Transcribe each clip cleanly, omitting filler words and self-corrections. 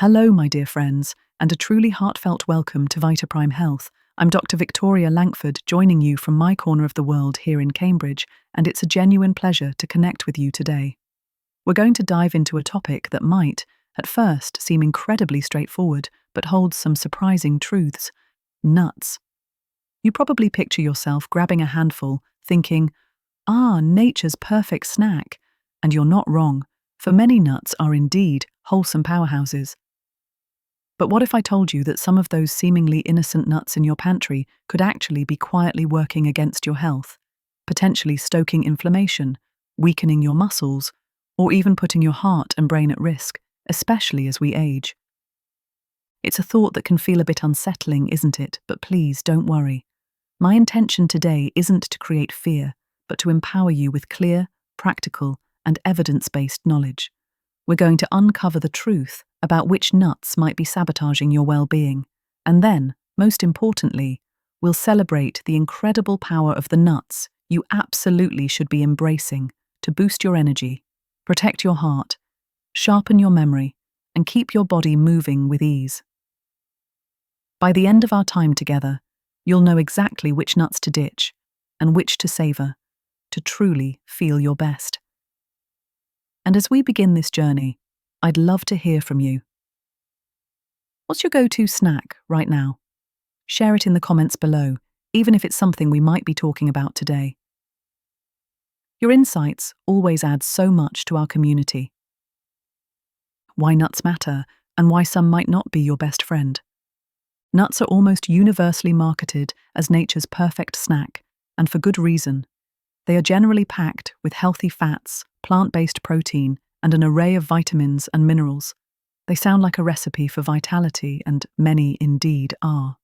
Hello, my dear friends, and a truly heartfelt welcome to VitaPrime Health. I'm Dr. Victoria Langford, joining you from my corner of the world here in Cambridge, and it's a genuine pleasure to connect with you today. We're going to dive into a topic that might, at first, seem incredibly straightforward, but holds some surprising truths: nuts. You probably picture yourself grabbing a handful, thinking, nature's perfect snack. And you're not wrong, for many nuts are indeed wholesome powerhouses. But what if I told you that some of those seemingly innocent nuts in your pantry could actually be quietly working against your health, potentially stoking inflammation, weakening your muscles, or even putting your heart and brain at risk, especially as we age? It's a thought that can feel a bit unsettling, isn't it? But please don't worry. My intention today isn't to create fear, but to empower you with clear, practical, and evidence-based knowledge. We're going to uncover the truth about which nuts might be sabotaging your well-being, and then, most importantly, we'll celebrate the incredible power of the nuts you absolutely should be embracing to boost your energy, protect your heart, sharpen your memory, and keep your body moving with ease. By the end of our time together, you'll know exactly which nuts to ditch and which to savor to truly feel your best. And as we begin this journey, I'd love to hear from you. What's your go-to snack right now? Share it in the comments below, even if it's something we might be talking about today. Your insights always add so much to our community. Why nuts matter, and why some might not be your best friend. Nuts are almost universally marketed as nature's perfect snack, and for good reason. They are generally packed with healthy fats, plant-based protein, and an array of vitamins and minerals. They sound like a recipe for vitality, and many indeed are.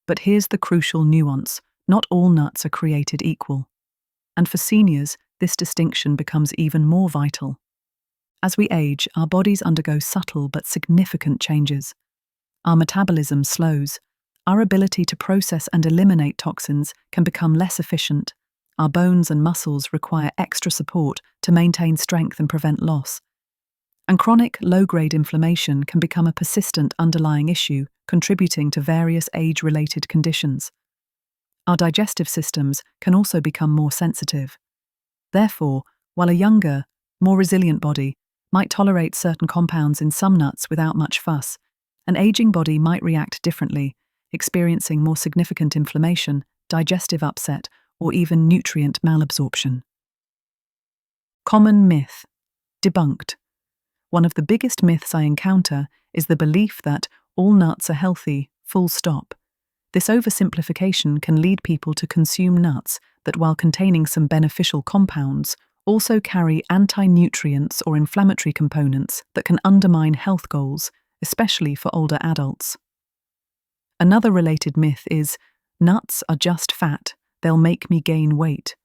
But here's the crucial nuance: not all nuts are created equal. And for seniors, this distinction becomes even more vital. As we age, our bodies undergo subtle but significant changes. Our metabolism slows. Our ability to process and eliminate toxins can become less efficient. Our bones and muscles require extra support to maintain strength and prevent loss. And chronic, low-grade inflammation can become a persistent underlying issue, contributing to various age-related conditions. Our digestive systems can also become more sensitive. Therefore, while a younger, more resilient body might tolerate certain compounds in some nuts without much fuss, an aging body might react differently, experiencing more significant inflammation, digestive upset, or even nutrient malabsorption. Common myth. Debunked. One of the biggest myths I encounter is the belief that all nuts are healthy, full stop. This oversimplification can lead people to consume nuts that, while containing some beneficial compounds, also carry anti-nutrients or inflammatory components that can undermine health goals, especially for older adults. Another related myth is, nuts are just fat, they'll make me gain weight.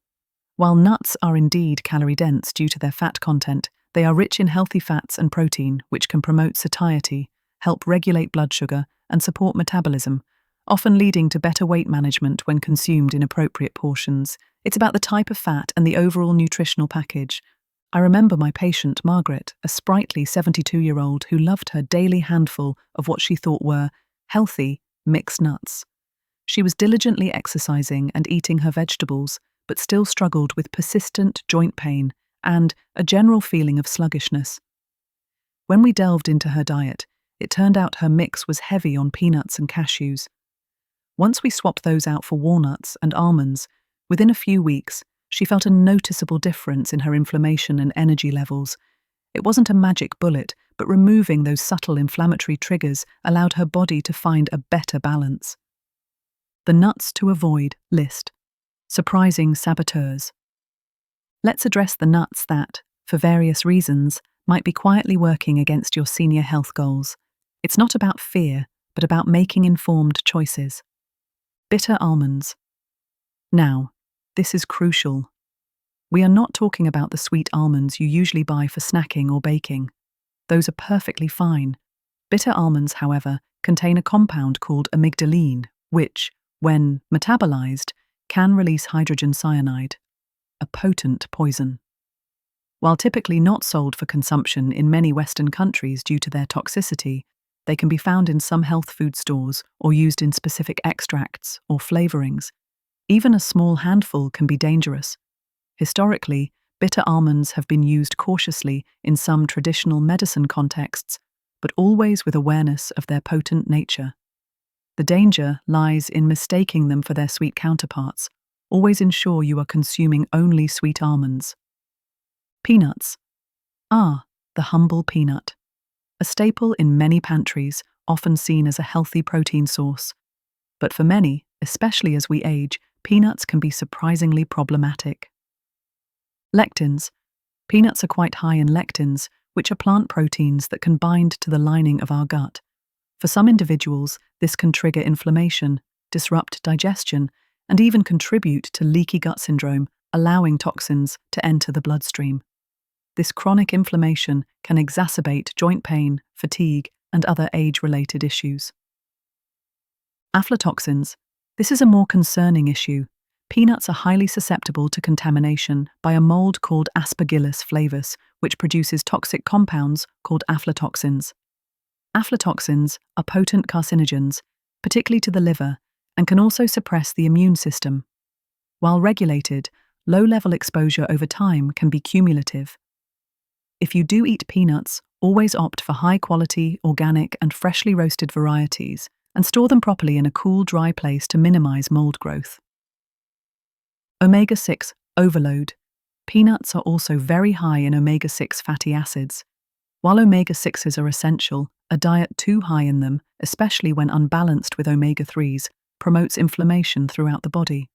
While nuts are indeed calorie-dense due to their fat content, they are rich in healthy fats and protein, which can promote satiety, help regulate blood sugar, and support metabolism, often leading to better weight management when consumed in appropriate portions. It's about the type of fat and the overall nutritional package. I remember my patient, Margaret, a sprightly 72-year-old who loved her daily handful of what she thought were healthy, mixed nuts. She was diligently exercising and eating her vegetables, but still struggled with persistent joint pain and a general feeling of sluggishness. When we delved into her diet, it turned out her mix was heavy on peanuts and cashews. Once we swapped those out for walnuts and almonds, within a few weeks, she felt a noticeable difference in her inflammation and energy levels. It wasn't a magic bullet, but removing those subtle inflammatory triggers allowed her body to find a better balance. The nuts to avoid list. Surprising saboteurs. Let's address the nuts that, for various reasons, might be quietly working against your senior health goals. It's not about fear, but about making informed choices. Bitter almonds. Now, this is crucial. We are not talking about the sweet almonds you usually buy for snacking or baking. Those are perfectly fine. Bitter almonds, however, contain a compound called amygdaline, which, when metabolized, can release hydrogen cyanide, a potent poison. While typically not sold for consumption in many Western countries due to their toxicity, they can be found in some health food stores or used in specific extracts or flavorings. Even a small handful can be dangerous. Historically, bitter almonds have been used cautiously in some traditional medicine contexts, but always with awareness of their potent nature. The danger lies in mistaking them for their sweet counterparts. Always ensure you are consuming only sweet almonds. Peanuts. The humble peanut. A staple in many pantries, often seen as a healthy protein source. But for many, especially as we age, peanuts can be surprisingly problematic. Lectins. Peanuts are quite high in lectins, which are plant proteins that can bind to the lining of our gut. For some individuals, this can trigger inflammation, disrupt digestion, and even contribute to leaky gut syndrome, allowing toxins to enter the bloodstream. This chronic inflammation can exacerbate joint pain, fatigue, and other age-related issues. Aflatoxins. This is a more concerning issue. Peanuts are highly susceptible to contamination by a mold called Aspergillus flavus, which produces toxic compounds called aflatoxins. Aflatoxins are potent carcinogens, particularly to the liver, and can also suppress the immune system. While regulated, low-level exposure over time can be cumulative. If you do eat peanuts, always opt for high-quality, organic, and freshly roasted varieties, and store them properly in a cool, dry place to minimize mold growth. Omega-6 overload. Peanuts are also very high in omega-6 fatty acids. While omega-6s are essential, a diet too high in them, especially when unbalanced with omega-3s, promotes inflammation throughout the body.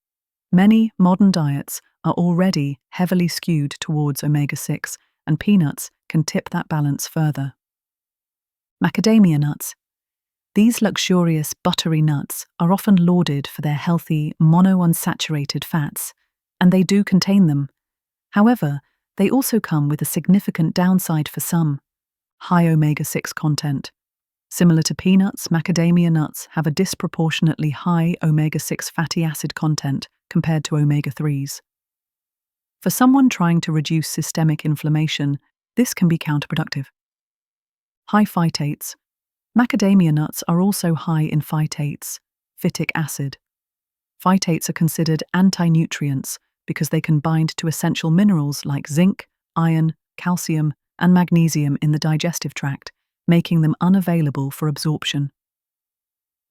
Many modern diets are already heavily skewed towards omega-6, and peanuts can tip that balance further. Macadamia nuts. These luxurious, buttery nuts are often lauded for their healthy, monounsaturated fats, and they do contain them. However, they also come with a significant downside for some: high omega-6 content. Similar to peanuts, macadamia nuts have a disproportionately high omega-6 fatty acid content compared to omega-3s. For someone trying to reduce systemic inflammation, this can be counterproductive. High phytates. Macadamia nuts are also high in phytates, phytic acid. Phytates are considered anti-nutrients because they can bind to essential minerals like zinc, iron, calcium, and magnesium in the digestive tract, making them unavailable for absorption.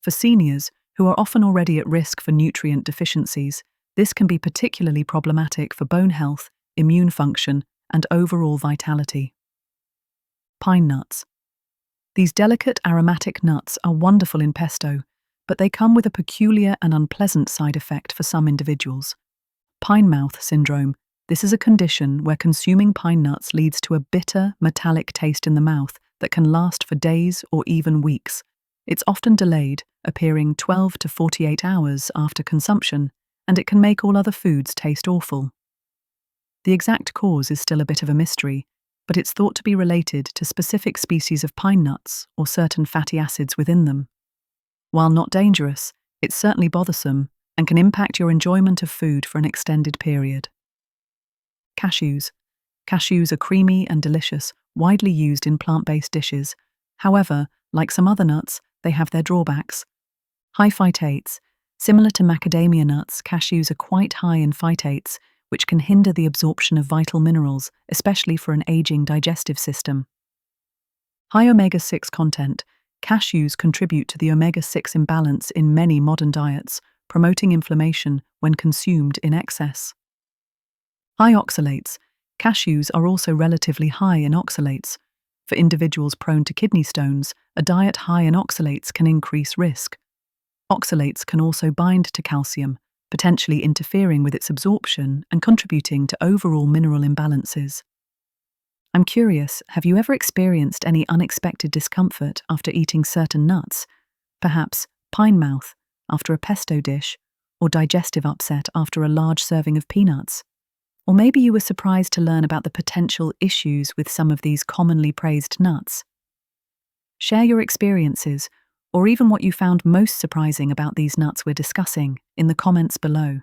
For seniors, who are often already at risk for nutrient deficiencies, this can be particularly problematic for bone health, immune function, and overall vitality. Pine nuts. These delicate aromatic nuts are wonderful in pesto, but they come with a peculiar and unpleasant side effect for some individuals: pine mouth syndrome. This is a condition where consuming pine nuts leads to a bitter, metallic taste in the mouth that can last for days or even weeks. It's often delayed, appearing 12 to 48 hours after consumption, and it can make all other foods taste awful. The exact cause is still a bit of a mystery, but it's thought to be related to specific species of pine nuts or certain fatty acids within them. While not dangerous, it's certainly bothersome and can impact your enjoyment of food for an extended period. Cashews. Cashews are creamy and delicious, widely used in plant-based dishes. However, like some other nuts, they have their drawbacks. High phytates. Similar to macadamia nuts, cashews are quite high in phytates, which can hinder the absorption of vital minerals, especially for an aging digestive system. High omega-6 content. Cashews contribute to the omega-6 imbalance in many modern diets, promoting inflammation when consumed in excess. High oxalates. Cashews are also relatively high in oxalates. For individuals prone to kidney stones, a diet high in oxalates can increase risk. Oxalates can also bind to calcium, potentially interfering with its absorption and contributing to overall mineral imbalances. I'm curious, have you ever experienced any unexpected discomfort after eating certain nuts? Perhaps pine mouth after a pesto dish, or digestive upset after a large serving of peanuts? Or maybe you were surprised to learn about the potential issues with some of these commonly praised nuts. Share your experiences, or even what you found most surprising about these nuts we're discussing, in the comments below.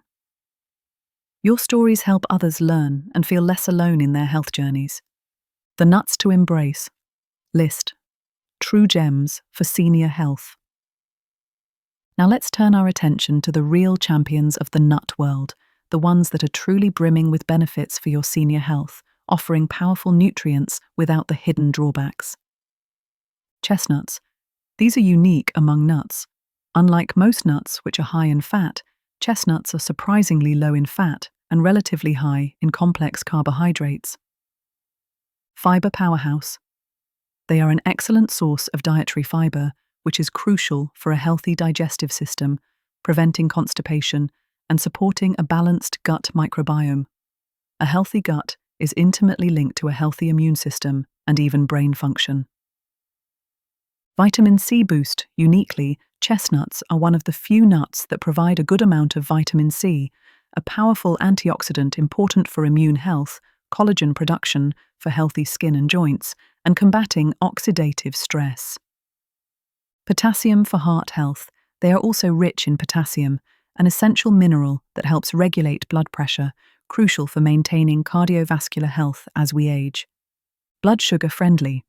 Your stories help others learn and feel less alone in their health journeys. The nuts to embrace. List. True gems for senior health. Now let's turn our attention to the real champions of the nut world, the ones that are truly brimming with benefits for your senior health, offering powerful nutrients without the hidden drawbacks. Chestnuts. These are unique among nuts. Unlike most nuts, which are high in fat, chestnuts are surprisingly low in fat and relatively high in complex carbohydrates. Fiber powerhouse. They are an excellent source of dietary fiber, which is crucial for a healthy digestive system, preventing constipation and supporting a balanced gut microbiome. A healthy gut is intimately linked to a healthy immune system and even brain function. Vitamin C boost. Uniquely, chestnuts are one of the few nuts that provide a good amount of vitamin C, a powerful antioxidant important for immune health, collagen production for healthy skin and joints, and combating oxidative stress. Potassium for heart health. They are also rich in potassium, an essential mineral that helps regulate blood pressure, crucial for maintaining cardiovascular health as we age. Blood sugar friendly.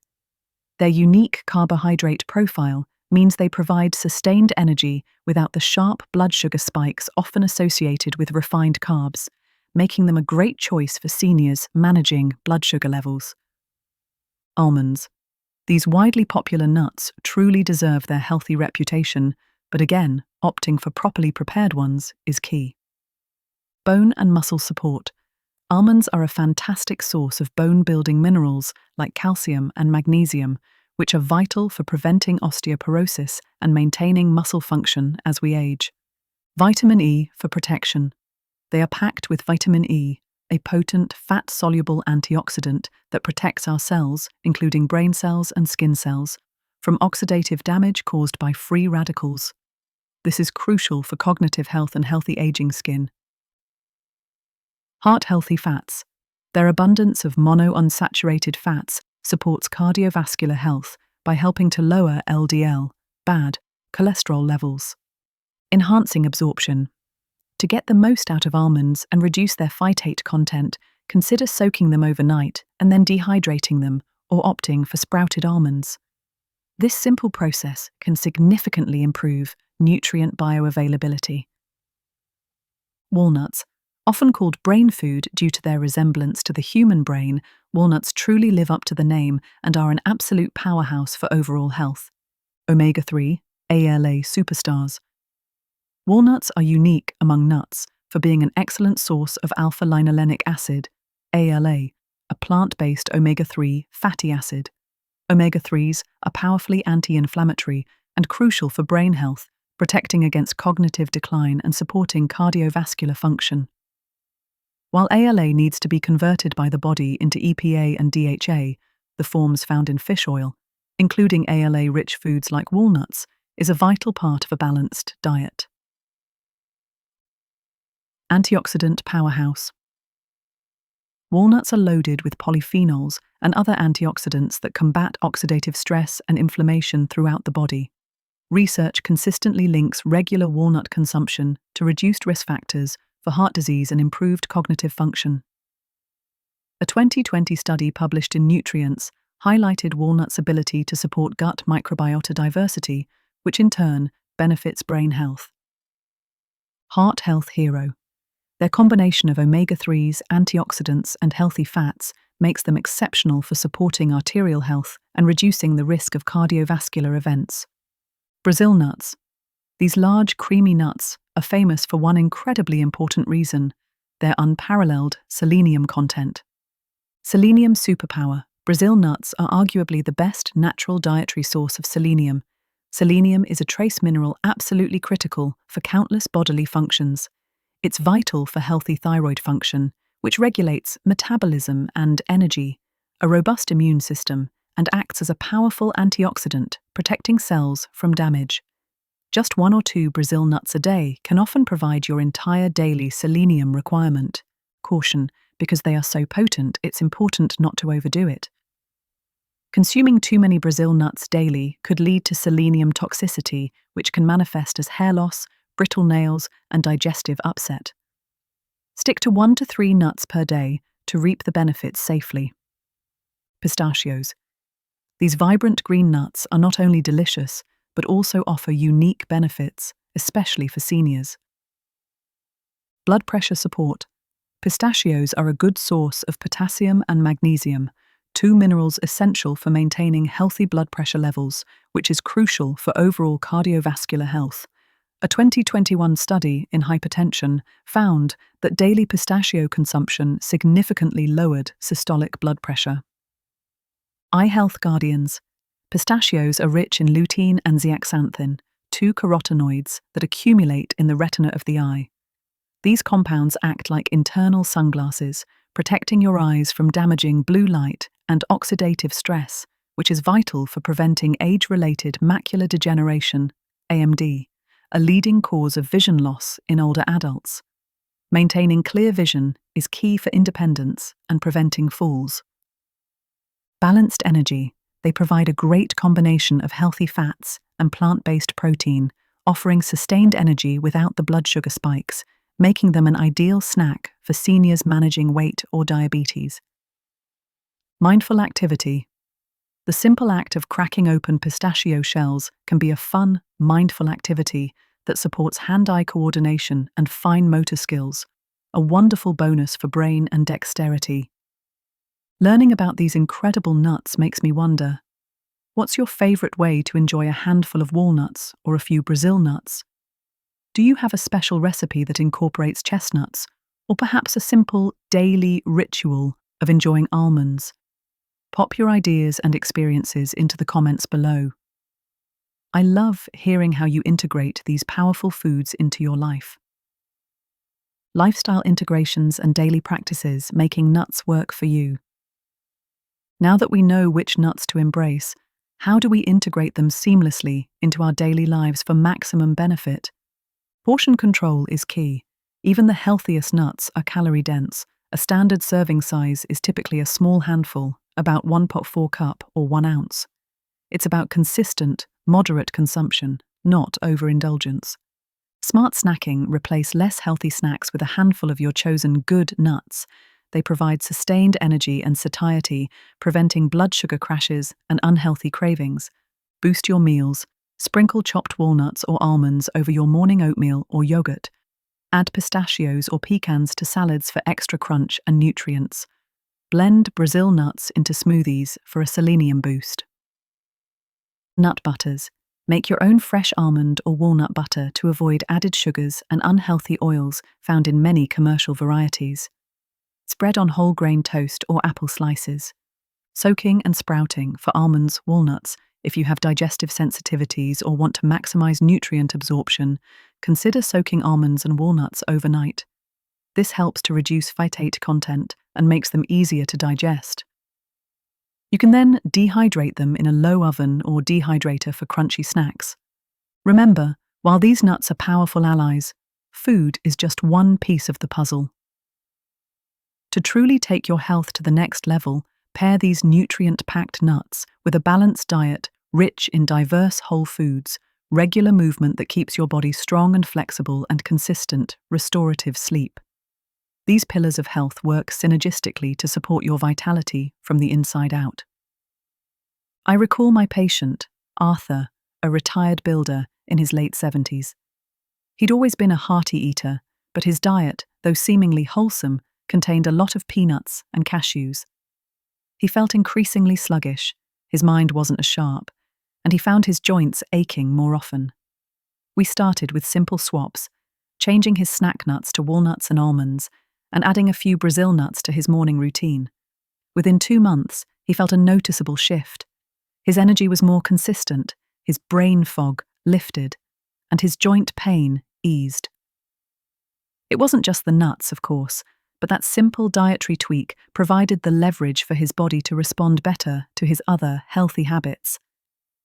Their unique carbohydrate profile means they provide sustained energy without the sharp blood sugar spikes often associated with refined carbs, making them a great choice for seniors managing blood sugar levels. Almonds. These widely popular nuts truly deserve their healthy reputation, but again, opting for properly prepared ones is key. Bone and muscle support. Almonds are a fantastic source of bone-building minerals like calcium and magnesium, which are vital for preventing osteoporosis and maintaining muscle function as we age. Vitamin E for protection. They are packed with vitamin E, a potent, fat-soluble antioxidant that protects our cells, including brain cells and skin cells, from oxidative damage caused by free radicals. This is crucial for cognitive health and healthy aging skin. Heart-healthy fats. Their abundance of monounsaturated fats supports cardiovascular health by helping to lower LDL, bad cholesterol levels. Enhancing absorption. To get the most out of almonds and reduce their phytate content, consider soaking them overnight and then dehydrating them or opting for sprouted almonds. This simple process can significantly improve nutrient bioavailability. Walnuts. Often called brain food due to their resemblance to the human brain, walnuts truly live up to the name and are an absolute powerhouse for overall health. Omega-3, ALA superstars. Walnuts are unique among nuts for being an excellent source of alpha-linolenic acid, ALA, a plant-based omega-3 fatty acid. Omega-3s are powerfully anti-inflammatory and crucial for brain health, protecting against cognitive decline and supporting cardiovascular function. While ALA needs to be converted by the body into EPA and DHA, the forms found in fish oil, including ALA-rich foods like walnuts, is a vital part of a balanced diet. Antioxidant powerhouse. Walnuts are loaded with polyphenols and other antioxidants that combat oxidative stress and inflammation throughout the body. Research consistently links regular walnut consumption to reduced risk factors for heart disease and improved cognitive function. A 2020 study published in Nutrients highlighted walnuts' ability to support gut microbiota diversity, which in turn benefits brain health. Heart health hero. Their combination of omega-3s, antioxidants, and healthy fats makes them exceptional for supporting arterial health and reducing the risk of cardiovascular events. Brazil nuts. These large, creamy nuts are famous for one incredibly important reason: their unparalleled selenium content. Selenium superpower. Brazil nuts are arguably the best natural dietary source of selenium. Selenium is a trace mineral absolutely critical for countless bodily functions. It's vital for healthy thyroid function, which regulates metabolism and energy, a robust immune system, and acts as a powerful antioxidant, protecting cells from damage. Just 1 or 2 Brazil nuts a day can often provide your entire daily selenium requirement. Caution, because they are so potent, it's important not to overdo it. Consuming too many Brazil nuts daily could lead to selenium toxicity, which can manifest as hair loss, brittle nails, and digestive upset. Stick to 1 to 3 nuts per day to reap the benefits safely. Pistachios. These vibrant green nuts are not only delicious, but also offer unique benefits, especially for seniors. Blood pressure support. Pistachios are a good source of potassium and magnesium, two minerals essential for maintaining healthy blood pressure levels, which is crucial for overall cardiovascular health. A 2021 study in hypertension found that daily pistachio consumption significantly lowered systolic blood pressure. Eye health guardians. Pistachios are rich in lutein and zeaxanthin, two carotenoids that accumulate in the retina of the eye. These compounds act like internal sunglasses, protecting your eyes from damaging blue light and oxidative stress, which is vital for preventing age-related macular degeneration, AMD, a leading cause of vision loss in older adults. Maintaining clear vision is key for independence and preventing falls. Balanced energy. They provide a great combination of healthy fats and plant-based protein, offering sustained energy without the blood sugar spikes, making them an ideal snack for seniors managing weight or diabetes. Mindful activity. The simple act of cracking open pistachio shells can be a fun, mindful activity that supports hand-eye coordination and fine motor skills, a wonderful bonus for brain and dexterity. Learning about these incredible nuts makes me wonder, what's your favorite way to enjoy a handful of walnuts or a few Brazil nuts? Do you have a special recipe that incorporates chestnuts, or perhaps a simple daily ritual of enjoying almonds? Pop your ideas and experiences into the comments below. I love hearing how you integrate these powerful foods into your life. Lifestyle integrations and daily practices making nuts work for you. Now that we know which nuts to embrace, how do we integrate them seamlessly into our daily lives for maximum benefit? Portion control is key. Even the healthiest nuts are calorie-dense. A standard serving size is typically a small handful, about 1.4 cup or 1 ounce. It's about consistent, moderate consumption, not overindulgence. Smart snacking. Replace less healthy snacks with a handful of your chosen good nuts. They provide sustained energy and satiety, preventing blood sugar crashes and unhealthy cravings. Boost your meals. Sprinkle chopped walnuts or almonds over your morning oatmeal or yogurt. Add pistachios or pecans to salads for extra crunch and nutrients. Blend Brazil nuts into smoothies for a selenium boost. Nut butters. Make your own fresh almond or walnut butter to avoid added sugars and unhealthy oils found in many commercial varieties. Spread on whole grain toast or apple slices. Soaking and sprouting for almonds, walnuts. If you have digestive sensitivities or want to maximize nutrient absorption, consider soaking almonds and walnuts overnight. This helps to reduce phytate content and makes them easier to digest. You can then dehydrate them in a low oven or dehydrator for crunchy snacks. Remember, while these nuts are powerful allies, food is just one piece of the puzzle. To truly take your health to the next level, pair these nutrient-packed nuts with a balanced diet rich in diverse whole foods, regular movement that keeps your body strong and flexible, and consistent, restorative sleep. These pillars of health work synergistically to support your vitality from the inside out. I recall my patient, Arthur, a retired builder in his late 70s. He'd always been a hearty eater, but his diet, though seemingly wholesome, contained a lot of peanuts and cashews. He felt increasingly sluggish, his mind wasn't as sharp, and he found his joints aching more often. We started with simple swaps, changing his snack nuts to walnuts and almonds, and adding a few Brazil nuts to his morning routine. Within 2 months, he felt a noticeable shift. His energy was more consistent, his brain fog lifted, and his joint pain eased. It wasn't just the nuts, of course, but that simple dietary tweak provided the leverage for his body to respond better to his other healthy habits.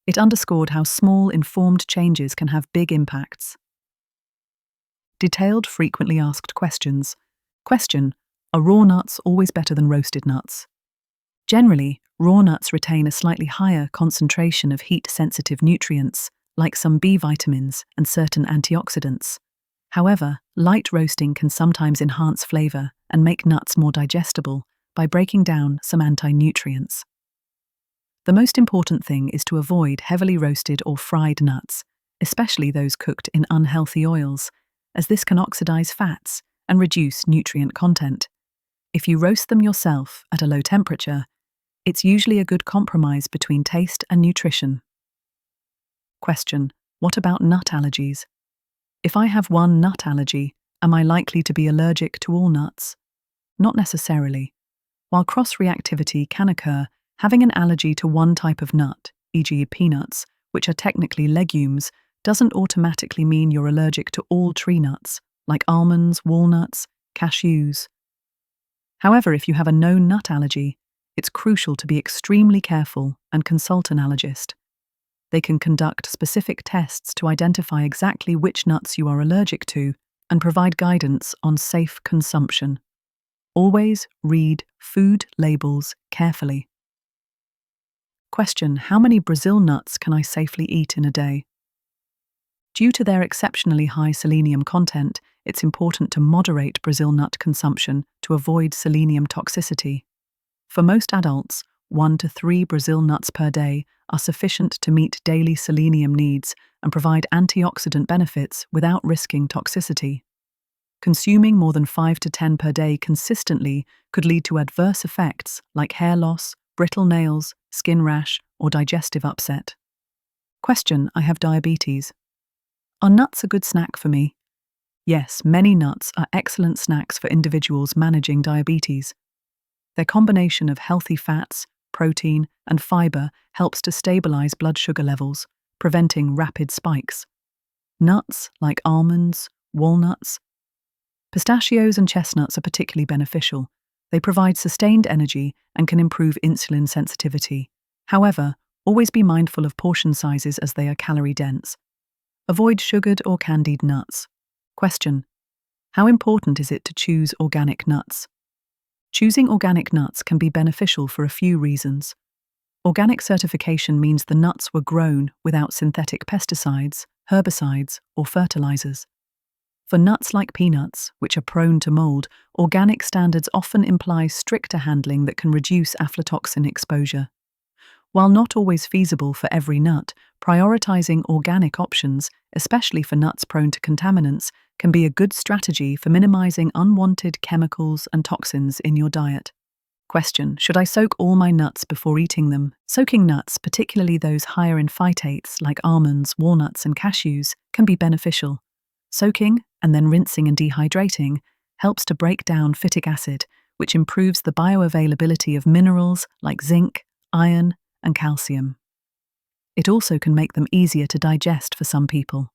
It underscored how small, informed changes can have big impacts. Detailed, frequently asked questions. Question: are raw nuts always better than roasted nuts? Generally, raw nuts retain a slightly higher concentration of heat-sensitive nutrients, like some B vitamins and certain antioxidants. However, light roasting can sometimes enhance flavor and make nuts more digestible by breaking down some anti-nutrients. The most important thing is to avoid heavily roasted or fried nuts, especially those cooked in unhealthy oils, as this can oxidize fats and reduce nutrient content. If you roast them yourself at a low temperature, it's usually a good compromise between taste and nutrition. Question: what about nut allergies? If I have one nut allergy, am I likely to be allergic to all nuts? Not necessarily. While cross-reactivity can occur, having an allergy to one type of nut, e.g. peanuts, which are technically legumes, doesn't automatically mean you're allergic to all tree nuts, like almonds, walnuts, cashews. However, if you have a known nut allergy, it's crucial to be extremely careful and consult an allergist. They can conduct specific tests to identify exactly which nuts you are allergic to and provide guidance on safe consumption. Always read food labels carefully. Question: how many Brazil nuts can I safely eat in a day? Due to their exceptionally high selenium content, it's important to moderate Brazil nut consumption to avoid selenium toxicity. For most adults, 1 to 3 Brazil nuts per day are sufficient to meet daily selenium needs and provide antioxidant benefits without risking toxicity. Consuming more than 5 to 10 per day consistently could lead to adverse effects like hair loss, brittle nails, skin rash, or digestive upset. Question: I have diabetes. Are nuts a good snack for me? Yes, many nuts are excellent snacks for individuals managing diabetes. Their combination of healthy fats, protein, and fiber helps to stabilize blood sugar levels, preventing rapid spikes. Nuts like almonds, walnuts, pistachios, and chestnuts are particularly beneficial. They provide sustained energy and can improve insulin sensitivity. However, always be mindful of portion sizes as they are calorie-dense. Avoid sugared or candied nuts. Question: how important is it to choose organic nuts? Choosing organic nuts can be beneficial for a few reasons. Organic certification means the nuts were grown without synthetic pesticides, herbicides, or fertilizers. For nuts like peanuts, which are prone to mold, organic standards often imply stricter handling that can reduce aflatoxin exposure. While not always feasible for every nut, prioritizing organic options, especially for nuts prone to contaminants, can be a good strategy for minimizing unwanted chemicals and toxins in your diet. Question: should I soak all my nuts before eating them? Soaking nuts, particularly those higher in phytates like almonds, walnuts, and cashews, can be beneficial. Soaking and then rinsing and dehydrating helps to break down phytic acid, which improves the bioavailability of minerals like zinc, iron, and calcium. It also can make them easier to digest for some people.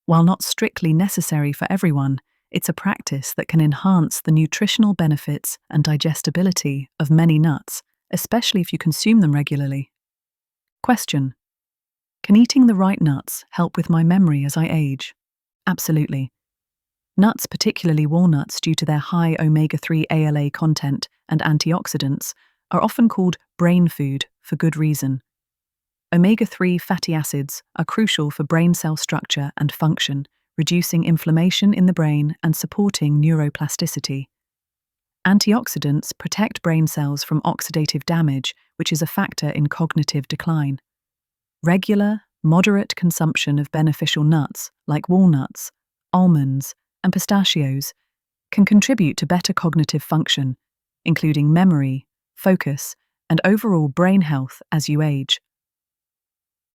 While not strictly necessary for everyone, it's a practice that can enhance the nutritional benefits and digestibility of many nuts, especially if you consume them regularly. Question: can eating the right nuts help with my memory as I age? Absolutely. Nuts, particularly walnuts, due to their high omega-3 ALA content and antioxidants, are often called brain food for good reason. Omega-3 fatty acids are crucial for brain cell structure and function, reducing inflammation in the brain and supporting neuroplasticity. Antioxidants protect brain cells from oxidative damage, which is a factor in cognitive decline. Regular, moderate consumption of beneficial nuts, like walnuts, almonds, and pistachios, can contribute to better cognitive function, including memory, focus, and overall brain health as you age.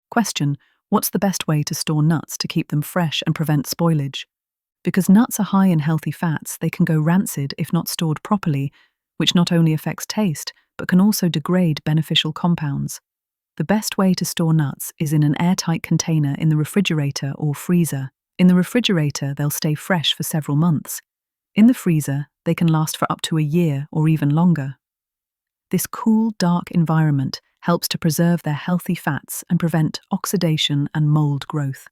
Question: what's the best way to store nuts to keep them fresh and prevent spoilage? Because nuts are high in healthy fats, they can go rancid if not stored properly, which not only affects taste, but can also degrade beneficial compounds. The best way to store nuts is in an airtight container in the refrigerator or freezer. In the refrigerator, they'll stay fresh for several months. In the freezer, they can last for up to a year or even longer. This cool, dark environment helps to preserve their healthy fats and prevent oxidation and mold growth.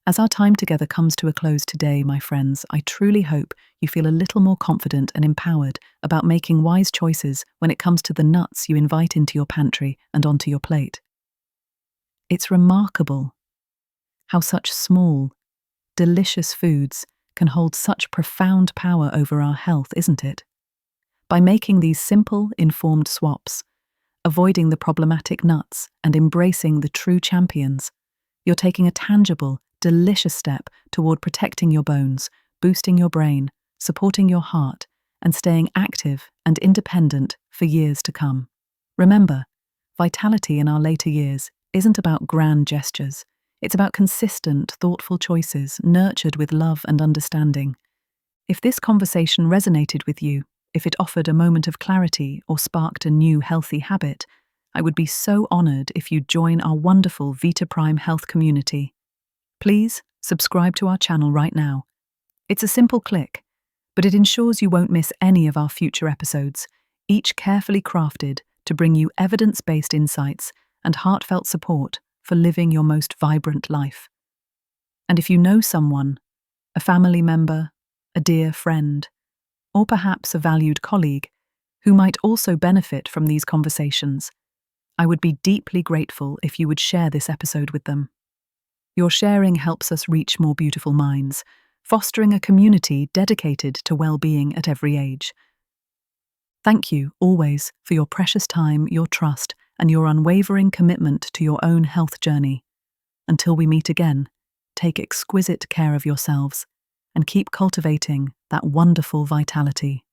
As our time together comes to a close today, my friends, I truly hope you feel a little more confident and empowered about making wise choices when it comes to the nuts you invite into your pantry and onto your plate. It's remarkable how such small, delicious foods can hold such profound power over our health, isn't it? By making these simple, informed swaps, avoiding the problematic nuts and embracing the true champions, you're taking a tangible, delicious step toward protecting your bones, boosting your brain, supporting your heart, and staying active and independent for years to come. Remember, vitality in our later years isn't about grand gestures. It's about consistent, thoughtful choices, nurtured with love and understanding. If this conversation resonated with you, if it offered a moment of clarity or sparked a new healthy habit, I would be so honored if you'd join our wonderful Vita Prime Health community. Please subscribe to our channel right now. It's a simple click, but it ensures you won't miss any of our future episodes, each carefully crafted to bring you evidence-based insights and heartfelt support for living your most vibrant life. And if you know someone, a family member, a dear friend, or perhaps a valued colleague who might also benefit from these conversations, I would be deeply grateful if you would share this episode with them. Your sharing helps us reach more beautiful minds, fostering a community dedicated to well-being at every age. Thank you, always, for your precious time, your trust, and your unwavering commitment to your own health journey. Until we meet again, take exquisite care of yourselves and keep cultivating that wonderful vitality.